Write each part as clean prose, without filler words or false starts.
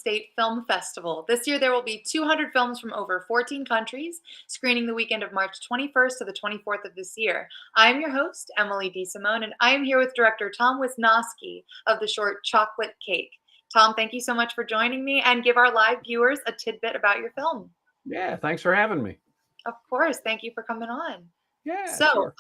State Film Festival. This year, there will be 200 films from over 14 countries screening the weekend of March 21st to the 24th of this year. I'm your host, Emily DeSimone, and I am here with director Tom Wisnowski of the short Chocolate Cake. Tom, thank you so much for joining me, and give our live viewers a tidbit about your film. Yeah, thanks for having me. Of course, thank you for coming on. Yeah, So, sure.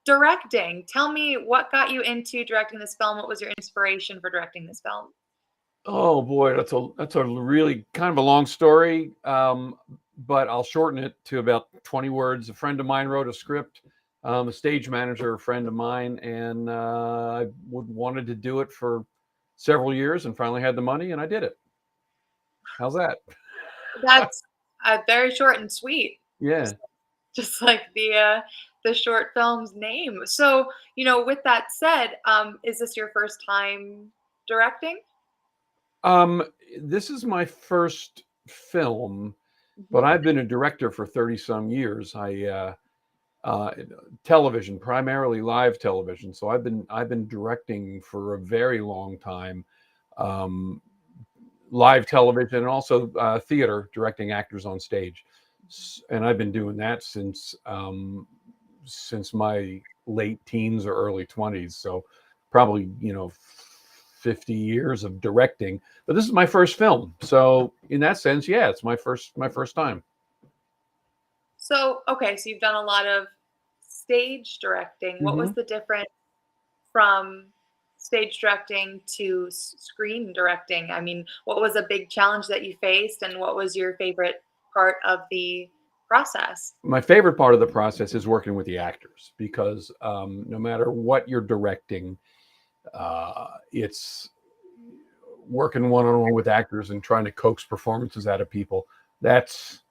directing, tell me what got you into directing this film? What was your inspiration for directing this film? Oh boy, that's a really kind of a long story, but I'll shorten it to about 20 words. A friend of mine wrote a script, a stage manager, a friend of mine, and I wanted to do it for several years, and finally had the money, and I did it. How's that? That's very short and sweet, Yeah. just like the short film's name. So, with that said, is this your first time directing? Um, this is my first film, but Mhm. I've been a director for 30 some years. Uh, television, primarily live television. So I've been directing for a very long time, um, live television and also theater, directing actors on stage. And I've been doing that since my late teens or early 20s. So probably 50 years of directing. But this is my first film, so in that sense, yeah, it's my first time. So, okay, so you've done a lot of stage directing. What Hmm. was the difference from stage directing to screen directing? I mean, what was a big challenge that you faced, and what was your favorite part of the process? My favorite part of the process is working with the actors because no matter what you're directing, it's working one on one with actors and trying to coax performances out of people. That's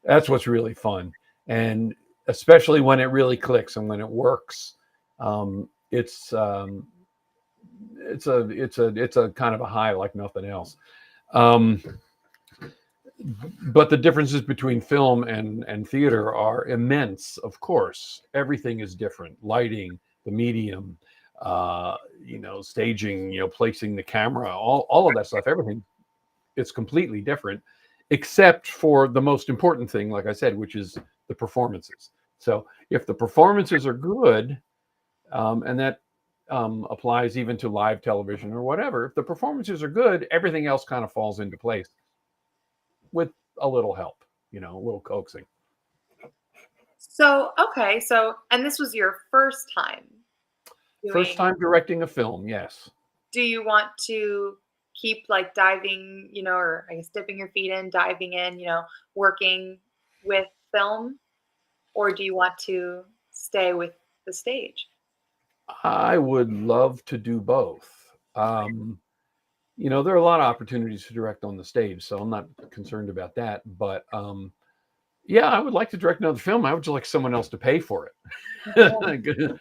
that's what's really fun, and especially when it really clicks and when it works. It's a kind of a high like nothing else. Um, but the differences between film and theater are immense. Of course, everything is different. Lighting, the medium, staging, placing the camera, all of that stuff. Everything, it's completely different, except for the most important thing, like I said, which is the performances. So if the performances are good, and that applies even to live television or whatever, if the performances are good, everything else kind of falls into place with a little help, a little coaxing. So, okay, and this was your first time First doing. time directing a film, yes. Do you want to keep like diving, or I guess dipping your feet in, diving in, working with film, or do you want to stay with the stage? I would love to do both. There are a lot of opportunities to direct on the stage, so I'm not concerned about that. But yeah, I would like to direct another film. I would just like someone else to pay for it.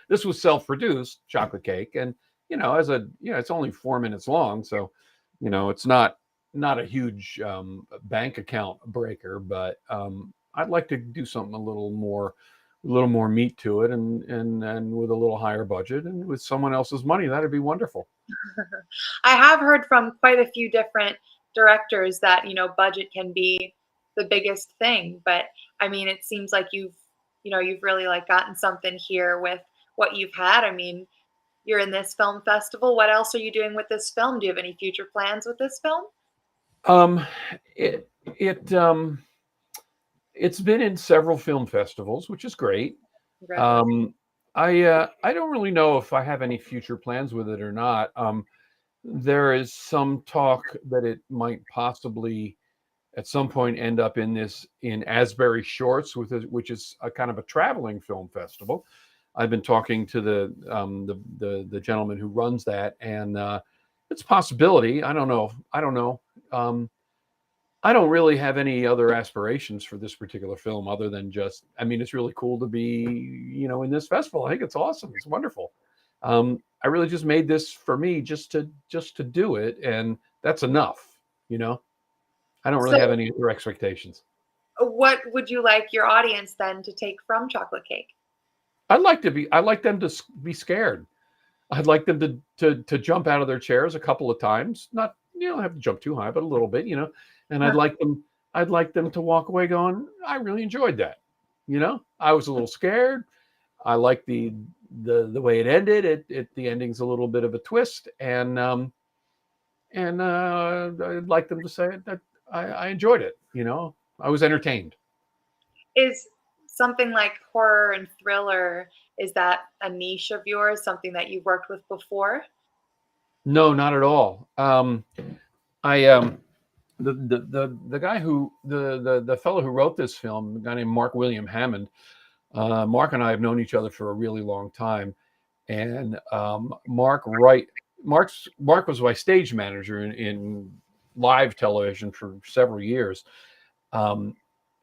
This was self-produced, Chocolate Cake, and it's only 4 minutes long, so it's not a huge bank account breaker, but I'd like to do something a little more meat to it, and with a little higher budget and with someone else's money. That'd be wonderful. I have heard from quite a few different directors that, budget can be the biggest thing, but I mean, it seems like you've really like gotten something here with what you've had. I mean, you're in this film festival. What else are you doing with this film? Do you have any future plans with this film? Um, it it it's been in several film festivals, which is great. Congratulations. Um, I don't really know if I have any future plans with it or not. There is some talk that it might possibly at some point end up in Asbury Shorts, which is a kind of a traveling film festival. I've been talking to the gentleman who runs that, and it's a possibility. I don't know. I don't know. I don't really have any other aspirations for this particular film other than just, I mean, it's really cool to be, in this festival. I think it's awesome. It's wonderful. I really just made this for me just to do it, and that's enough. You know, I don't So, really have any other expectations. what would you like your audience then to take from Chocolate Cake? I'd like them to be scared. I'd like them to jump out of their chairs a couple of times, you don't have to jump too high, but a little bit, and I'd like them to walk away going, I really enjoyed that. I was a little scared. I like the way it ended. The ending's a little bit of a twist, and I'd like them to say that I enjoyed it. I was entertained. Is something like horror and thriller, is that a niche of yours, something that you've worked with before? No, not at all. I the guy who the fellow who wrote this film, a guy named Mark William Hammond. Mark and I have known each other for a really long time, and Mark was my stage manager in live television for several years.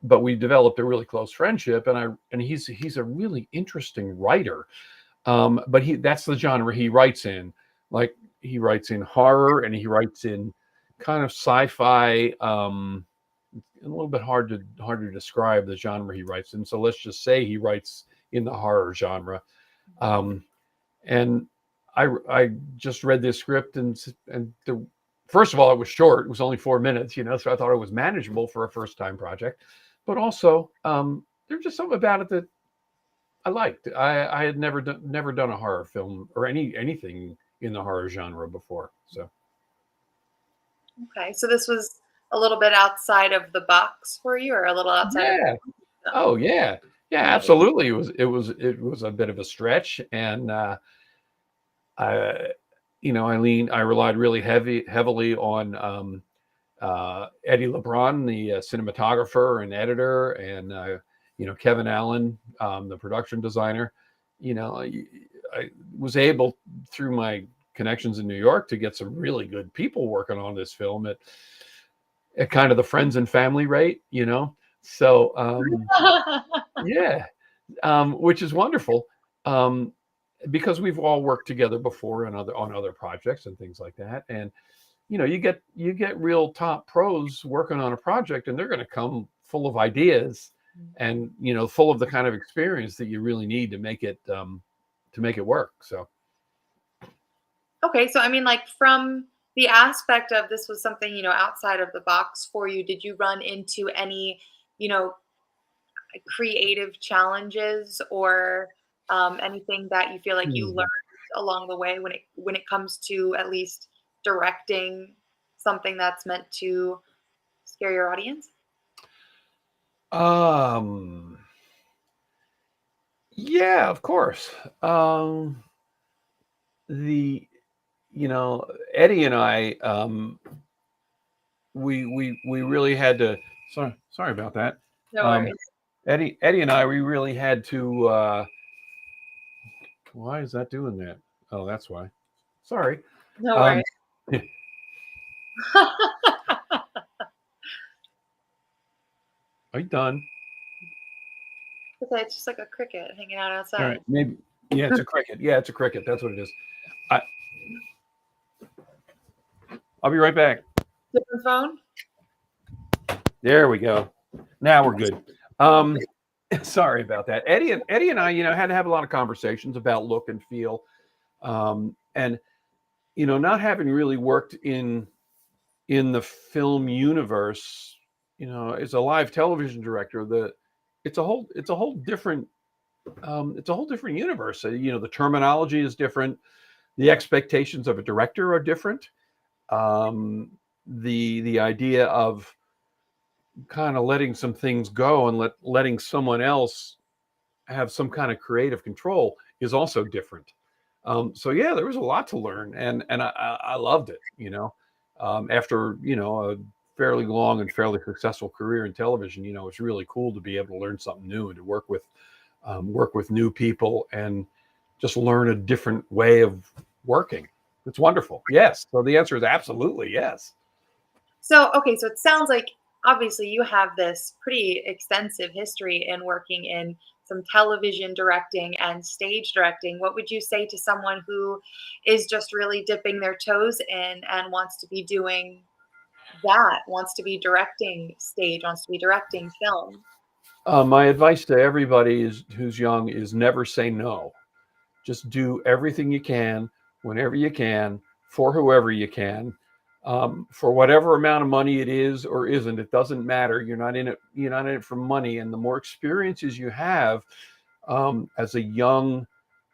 But we developed a really close friendship, and he's a really interesting writer. But that's the genre he writes in. Like, he writes in horror, and he writes in kind of sci-fi. A little bit hard to describe the genre he writes in. So let's just say he writes in the horror genre. And I just read this script, and first of all, it was short. It was only 4 minutes, so I thought it was manageable for a first time project. But also, there's just something about it that I liked. I had never done a horror film or anything in the horror genre before. So. Okay, so this was a little bit outside of the box for you, or a little outside of Yeah. the Oh yeah. Yeah, absolutely. It was a bit of a stretch, and I relied really heavily on Eddie LeBron, the cinematographer and editor, and Kevin Allen, the production designer. I was able, through my connections in New York, to get some really good people working on this film at kind of the friends and family rate, So yeah, which is wonderful, because we've all worked together before on other projects and things like that. And you get real top pros working on a project, and they're going to come full of ideas, and full of the kind of experience that you really need to make it work. So. Okay, so I mean, like, from the aspect of this was something, outside of the box for you, did you run into any, you know, creative challenges, or anything that you feel like you Hmm. learned along the way when it comes to at least directing something that's meant to scare your audience? Um. Yeah, of course. The Eddie and I, we really had to. Sorry about that. No Um, worries. Eddie and I, we really had to. Why is that doing that? Oh, that's why. Sorry. No Um, worries. are you done? It's just like a cricket hanging out All outside. right, maybe. Yeah, it's a cricket. Yeah, it's a cricket. That's what it is. I, I'll be right back. Different phone? There we go. Now we're good. Sorry about that. Eddie and I, had to have a lot of conversations about look and feel, and not having really worked in the film universe, as a live television director, it's a whole different universe. The terminology is different. The expectations of a director are different. The idea of kind of letting some things go and letting someone else have some kind of creative control is also different. So yeah, there was a lot to learn, and I loved it. After a fairly long and fairly successful career in television, it's really cool to be able to learn something new and to work with new people and just learn a different way of working. It's wonderful. Yes. So the answer is absolutely yes. So, okay, so it sounds like obviously you have this pretty extensive history in working in some television directing and stage directing. What would you say to someone who is just really dipping their toes in and wants to be doing that, wants to be directing stage, wants to be directing film? My advice to everybody who's young is never say no. Just do everything you can, whenever you can, for whoever you can. For whatever amount of money it is or isn't, it doesn't matter. You're not in it. You're not in it for money. And the more experiences you have as a young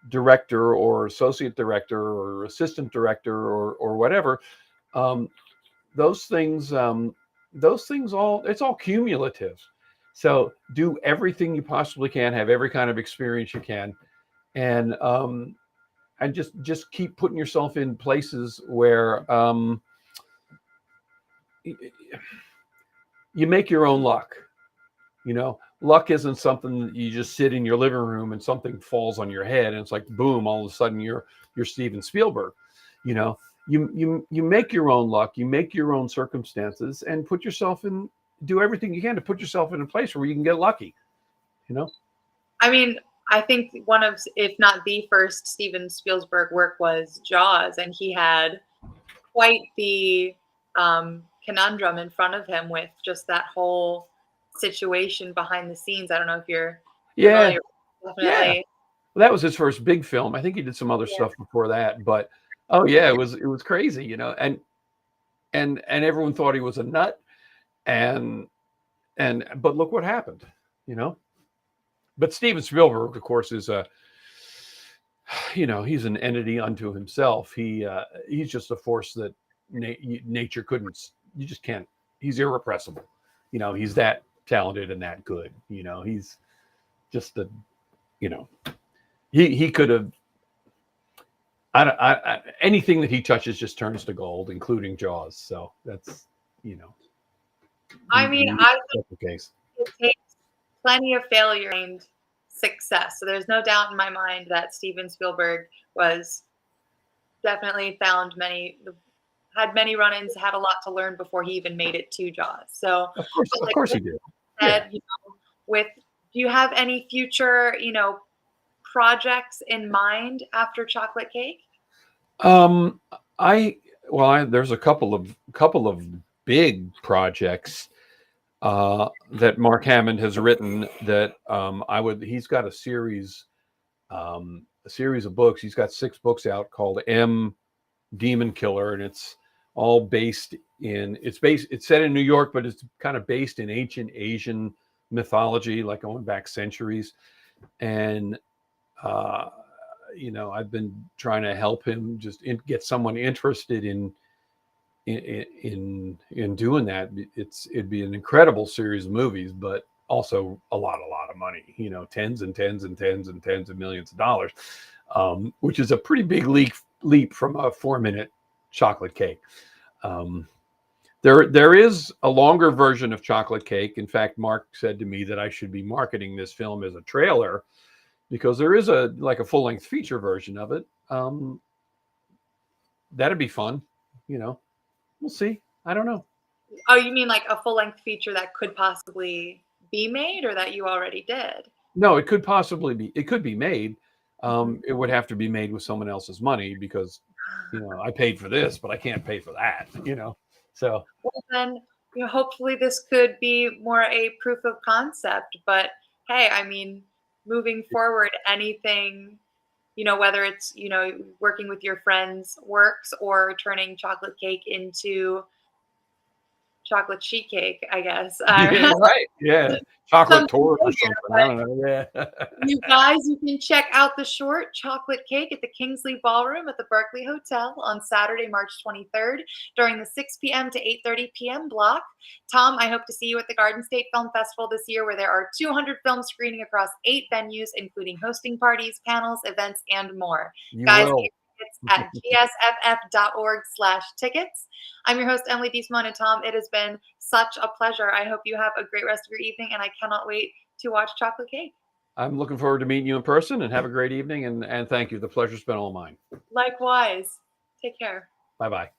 director or associate director or assistant director or whatever, um, those things all, it's all cumulative. So do everything you possibly can, have every kind of experience you can, and just keep putting yourself in places where you make your own luck. Luck isn't something that you just sit in your living room and something falls on your head and it's like boom, all of a sudden you're Steven Spielberg. you know you make your own luck, you make your own circumstances, and do everything you can to put yourself in a place where you can get lucky. you know I mean, I think one of, if not the first Steven Spielberg work was Jaws, and he had quite the conundrum in front of him with just that whole situation behind the scenes. I don't know if you're yeah, familiar. yeah. Definitely. Well, that was his first big film. I think he did some other Yeah. stuff before that, but oh yeah, it was crazy. And everyone thought he was a nut, and but look what happened. you know but Steven Spielberg, of course, is a he's an entity unto himself. He's just a force that nature couldn't. You just can't. He's irrepressible. He's that talented and that good. He's just a. You know, he could have. Anything that he touches just turns to gold, including Jaws. So that's I mean, I think that's the case. it takes plenty of failure and success. So there's no doubt in my mind that Steven Spielberg was definitely had many run-ins, had a lot to learn before he even made it to Jaws. So, but Of like course you he did. said, Yeah. do you have any future, projects in mind after Chocolate Cake? Um, I there's a couple of big projects that Mark Hammond has written that he's got a series of books. He's got 6 books out called M Demon Killer, and it's all it's set in New York, but it's kind of based in ancient Asian mythology, like going back centuries. And I've been trying to help him get someone interested in doing that. It'd be an incredible series of movies, but also a lot of money. Tens and tens and tens and tens of millions of dollars, which is a pretty big leap from a 4-minute chocolate cake. There is a longer version of Chocolate Cake. In fact, Mark said to me that I should be marketing this film as a trailer, because there is a full-length feature version of it. That'd be fun. We'll see. I don't know. Oh, you mean like a full-length feature that could possibly be made, or that you already did? No, it could be made. It would have to be made with someone else's money, because I paid for this, but I can't pay for that. So Well, then, hopefully this could be more a proof of concept. But hey, I mean, moving forward, anything, whether it's, working with your friends' works or turning Chocolate Cake into chocolate sheet cake, I guess. yeah, right. Yeah, chocolate Something torte or bigger, something. I but don't know. Yeah. you guys, you can check out the short Chocolate Cake at the Kingsley Ballroom at the Berkeley Hotel on Saturday, March 23rd during the 6 p.m. to 8:30 p.m. block. Tom, I hope to see you at the Garden State Film Festival this year, where there are 200 films screening across 8 venues, including hosting parties, panels, events, and more. You Guys, will. it's at gsff.org/tickets. I'm your host, Emily Diesmont, and Tom, it has been such a pleasure. I hope you have a great rest of your evening, and I cannot wait to watch Chocolate Cake. I'm looking forward to meeting you in person, and have a great evening. And thank you. The pleasure's been all mine. Likewise. Take care. Bye bye.